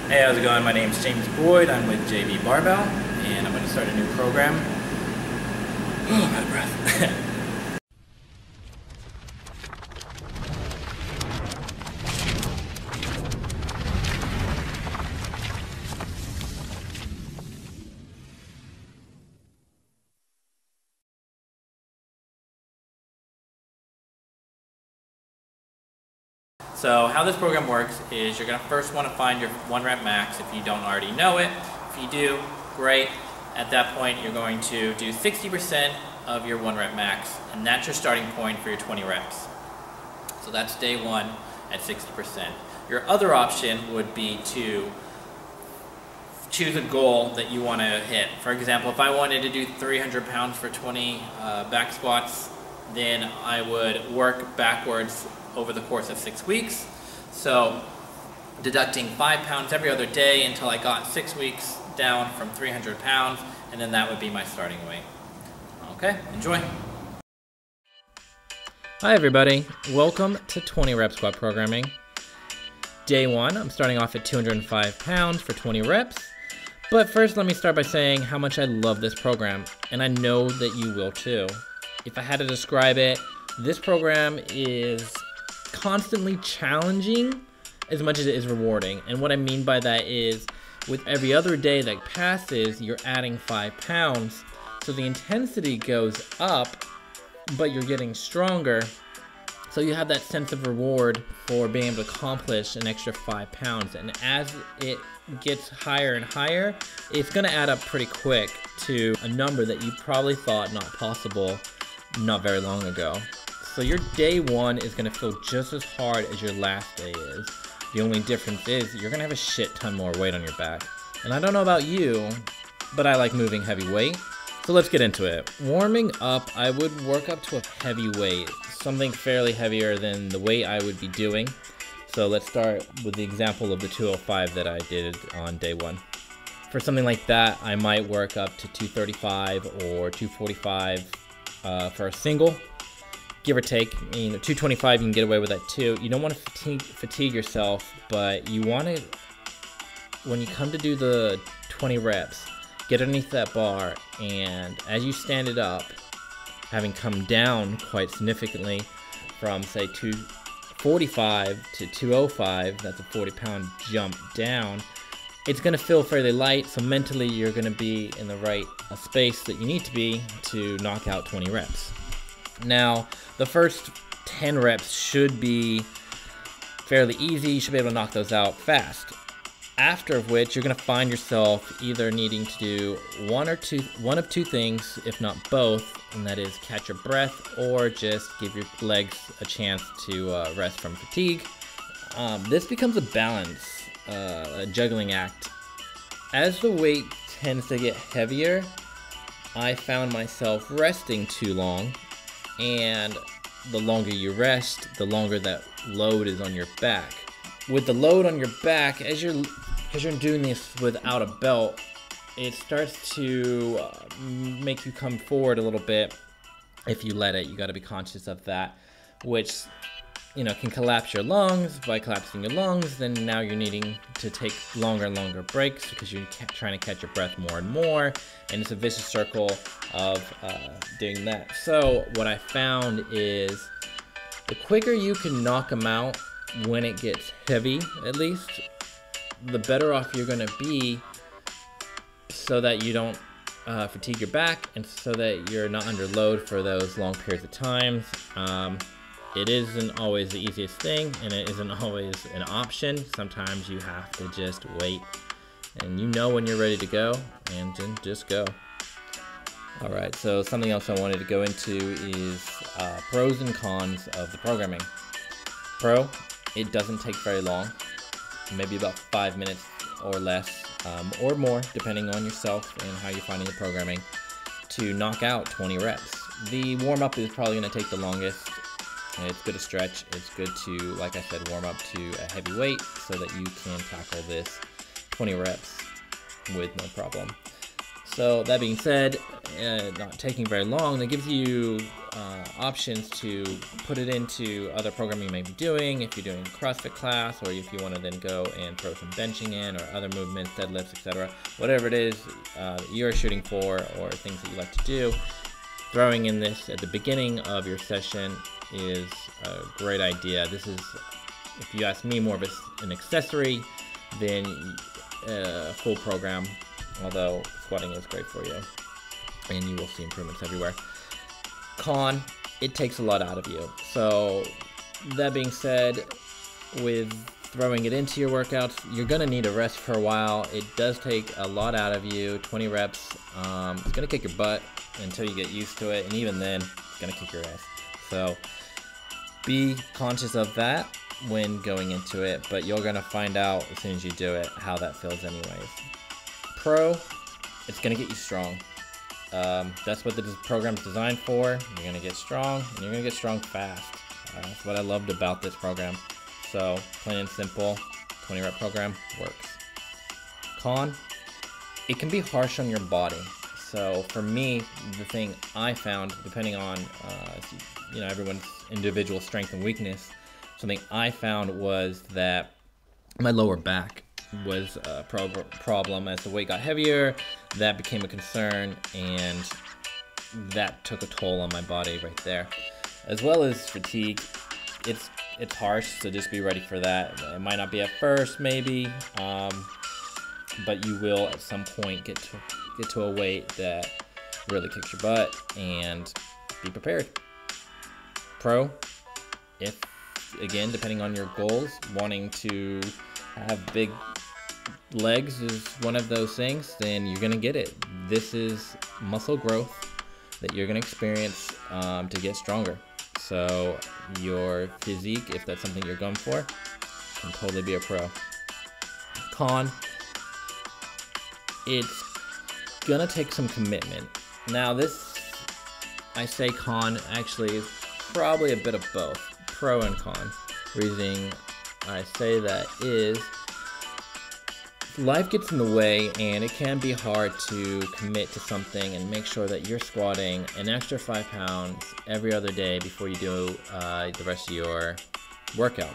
Hey, how's it going? My name's James Boyd. I'm with JB-Barbell, and I'm going to start a new program. Oh, I'm out of breath. So how this program works is you're going to first want to find your 1 rep max if you don't already know it. If you do, great. At that point, you're going to do 60% of your 1 rep max, and that's your starting point for your 20 reps. So that's day 1 at 60%. Your other option would be to choose a goal that you want to hit. For example, if I wanted to do 300 pounds for 20 back squats, then I would work backwards over the course of 6 weeks. So deducting 5 pounds every other day until I got 6 weeks down from 300 pounds, and then that would be my starting weight. Okay, enjoy. Hi everybody, welcome to 20 rep squat programming. Day 1, I'm starting off at 205 pounds for 20 reps. But first let me start by saying how much I love this program, and I know that you will too. If I had to describe it, this program is constantly challenging as much as it is rewarding. And what I mean by that is with every other day that passes, you're adding 5 pounds. So the intensity goes up, but you're getting stronger. So you have that sense of reward for being able to accomplish an extra 5 pounds. And as it gets higher and higher, it's gonna add up pretty quick to a number that you probably thought not possible not very long ago. So your day 1 is gonna feel just as hard as your last day is. The only difference is you're gonna have a shit ton more weight on your back. And I don't know about you, but I like moving heavy weight. So let's get into it. Warming up, I would work up to a heavy weight, something fairly heavier than the weight I would be doing. So let's start with the example of the 205 that I did on day 1. For something like that, I might work up to 235 or 245 for a single. Give or take, 225 you can get away with that too. You don't want to fatigue yourself, but you want to, when you come to do the 20 reps, get underneath that bar, and as you stand it up, having come down quite significantly from say 245 to 205, that's a 40-pound jump down, it's going to feel fairly light, so mentally you're going to be in the right space that you need to be to knock out 20 reps. Now, the first 10 reps should be fairly easy. You should be able to knock those out fast. After which, you're going to find yourself either needing to do one of two things, if not both, and that is catch your breath or just give your legs a chance to rest from fatigue. This becomes a balance, a juggling act. As the weight tends to get heavier, I found myself resting too long. And the longer you rest, the longer that load is on your back. With the load on your back, as you're doing this without a belt, it starts to make you come forward a little bit if you let it. You got to be conscious of that, which can collapse your lungs. By collapsing your lungs, then now you're needing to take longer and longer breaks because you're trying to catch your breath more and more, and it's a vicious circle of doing that. So what I found is the quicker you can knock them out when it gets heavy, at least, the better off you're going to be, so that you don't fatigue your back and so that you're not under load for those long periods of time. It isn't always the easiest thing, and it isn't always an option. Sometimes you have to just wait, and when you're ready to go, and then just go. Alright, so something else I wanted to go into is pros and cons of the programming. Pro, it doesn't take very long, maybe about 5 minutes or less, or more, depending on yourself and how you're finding the programming, to knock out 20 reps. The warm-up is probably going to take the longest. It's good to stretch. It's good to, like I said, warm up to a heavy weight so that you can tackle this 20 reps with no problem. So that being said, not taking very long, that gives you options to put it into other programming you may be doing, if you're doing a CrossFit class, or if you want to then go and throw some benching in, or other movements, deadlifts, etc. Whatever it is you're shooting for, or things that you like to do, throwing in this at the beginning of your session is a great idea. This is, if you ask me, more of an accessory than a full program, although squatting is great for you and you will see improvements everywhere. Con, it takes a lot out of you. So that being said, with throwing it into your workouts, you're gonna need a rest for a while. It does take a lot out of you. 20 reps, it's gonna kick your butt until you get used to it, and even then, it's gonna kick your ass. So be conscious of that when going into it, but you're gonna find out as soon as you do it how that feels anyways. Pro, it's gonna get you strong. That's what the program's designed for. You're gonna get strong, and you're gonna get strong fast. That's what I loved about this program. So plain and simple, 20 rep program works. Con, it can be harsh on your body. So for me, the thing I found, depending on everyone's individual strength and weakness, something I found was that my lower back was a problem. As the weight got heavier, that became a concern, and that took a toll on my body right there. As well as fatigue, it's harsh, so just be ready for that. It might not be at first, maybe, but you will at some point get to a weight that really kicks your butt, and be prepared. Pro, if, again, depending on your goals, wanting to have big legs is one of those things, then you're gonna get it. This is muscle growth that you're gonna experience to get stronger. So your physique, if that's something you're going for, can totally be a pro. Con, it's gonna take some commitment. Now this, I say con, actually is probably a bit of both, pro and con. Reasoning I say that is, life gets in the way, and it can be hard to commit to something and make sure that you're squatting an extra 5 pounds every other day before you do the rest of your workout.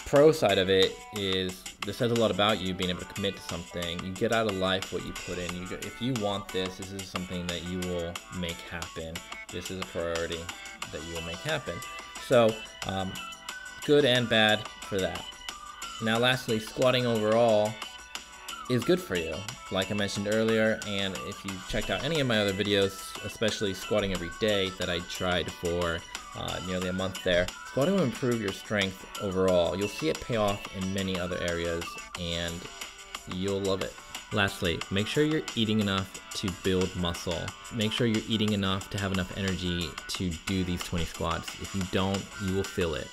Pro side of it is, this says a lot about you being able to commit to something. You get out of life what you put in. If you want this is something that you will make happen. This is a priority that you will make happen. So good and bad for that. Now lastly, squatting overall is good for you, like I mentioned earlier, and if you checked out any of my other videos, especially squatting every day that I tried for nearly a month there, squatting will improve your strength overall. You'll see it pay off in many other areas, and you'll love it. Lastly, make sure you're eating enough to build muscle. Make sure you're eating enough to have enough energy to do these 20 squats. If you don't, you will feel it.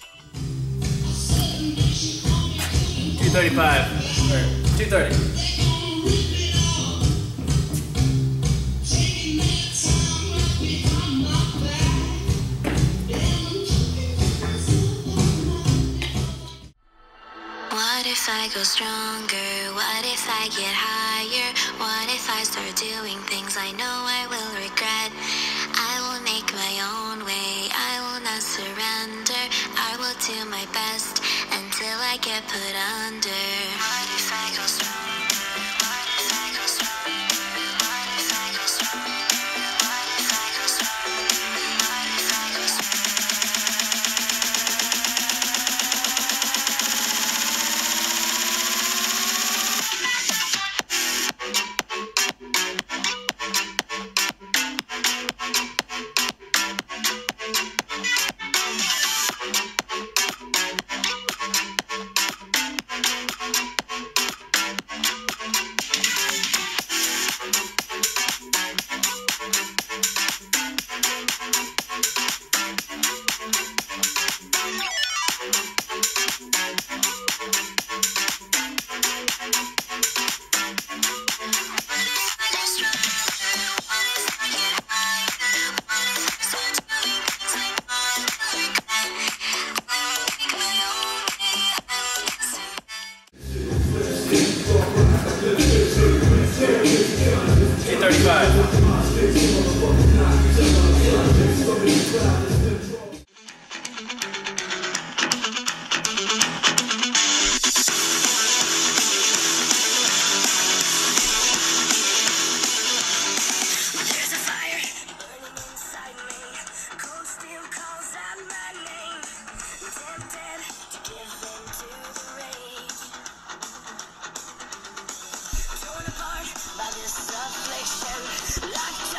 235 or 230. What if I go stronger? What if I get higher? What if I start doing things I know I will regret? I will make my own way, I will not surrender. I will do my best until I get put under. What if I go stronger? What if I go stronger? What if I go stronger? What if I go stronger? What if I go stronger?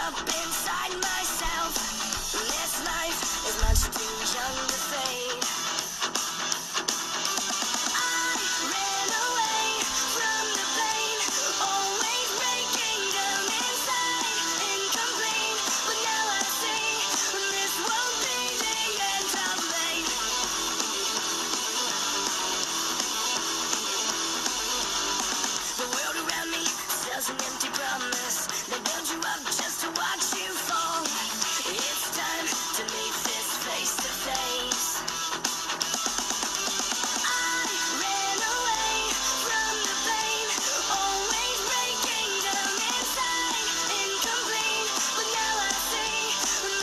up inside myself. This life is much too young to fade. I ran away from the pain, always breaking down inside, incomplete. But now I see this won't be the end of me. The world around me sells an empty promise. They build you up just to watch you fall. It's time to meet this face to face. I ran away from the pain, always breaking down inside, incomplete. But now I see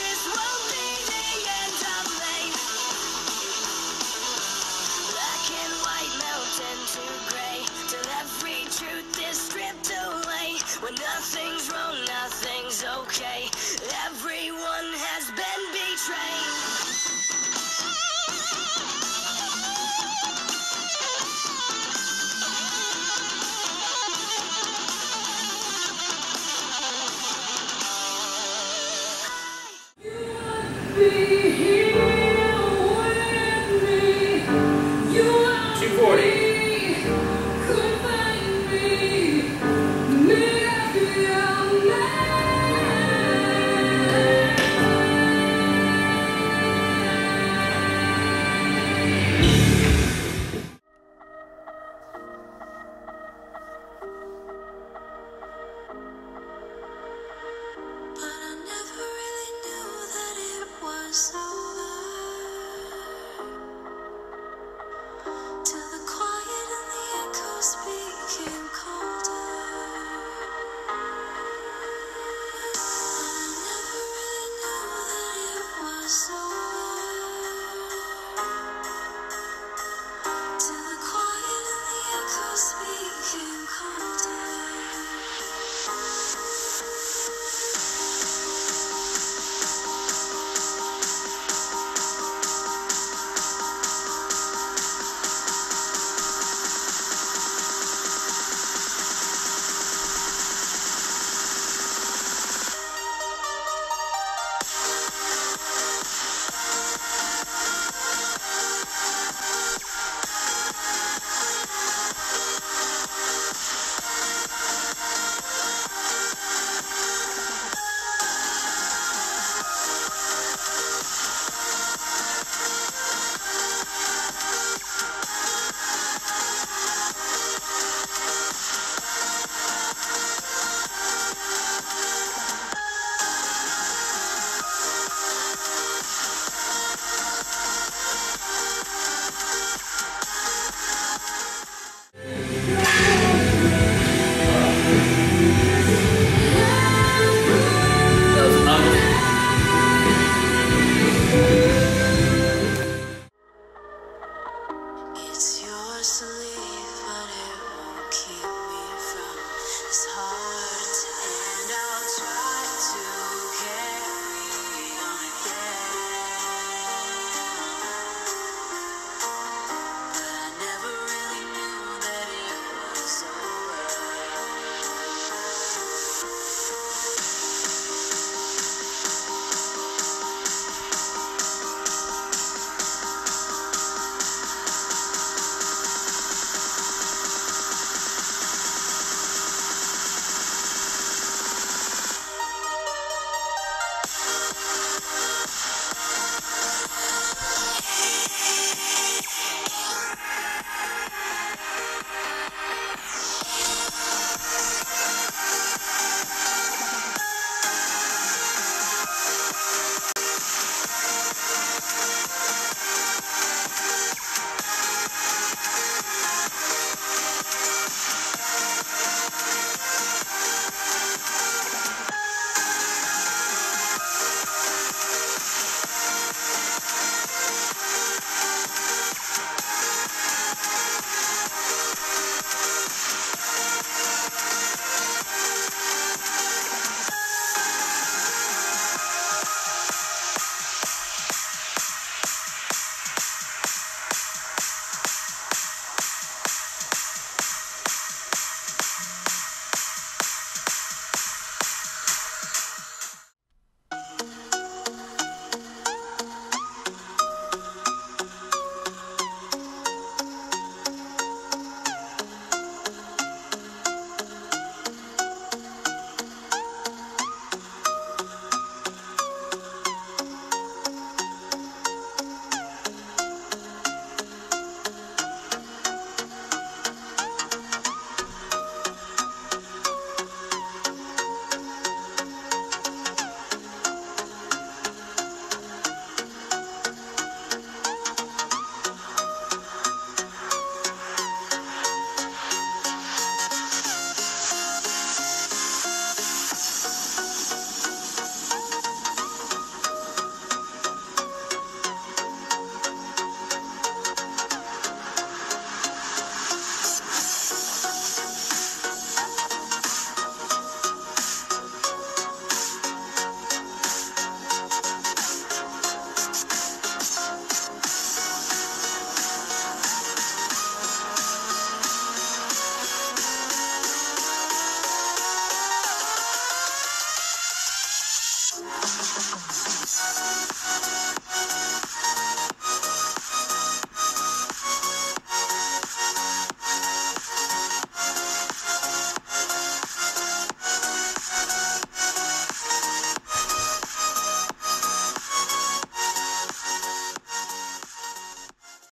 this won't be the end of me. Black and white melt into gray, till every truth is stripped away. When nothing's wrong, nothing's okay. Everyone has been betrayed. Be here with me. You are 240. could find me. Make your man. But I never really knew that it was over, till the quiet and the echoes became colder. I never really knew that it was over, till the quiet and the echoes became colder. Those ugly. It's your solution.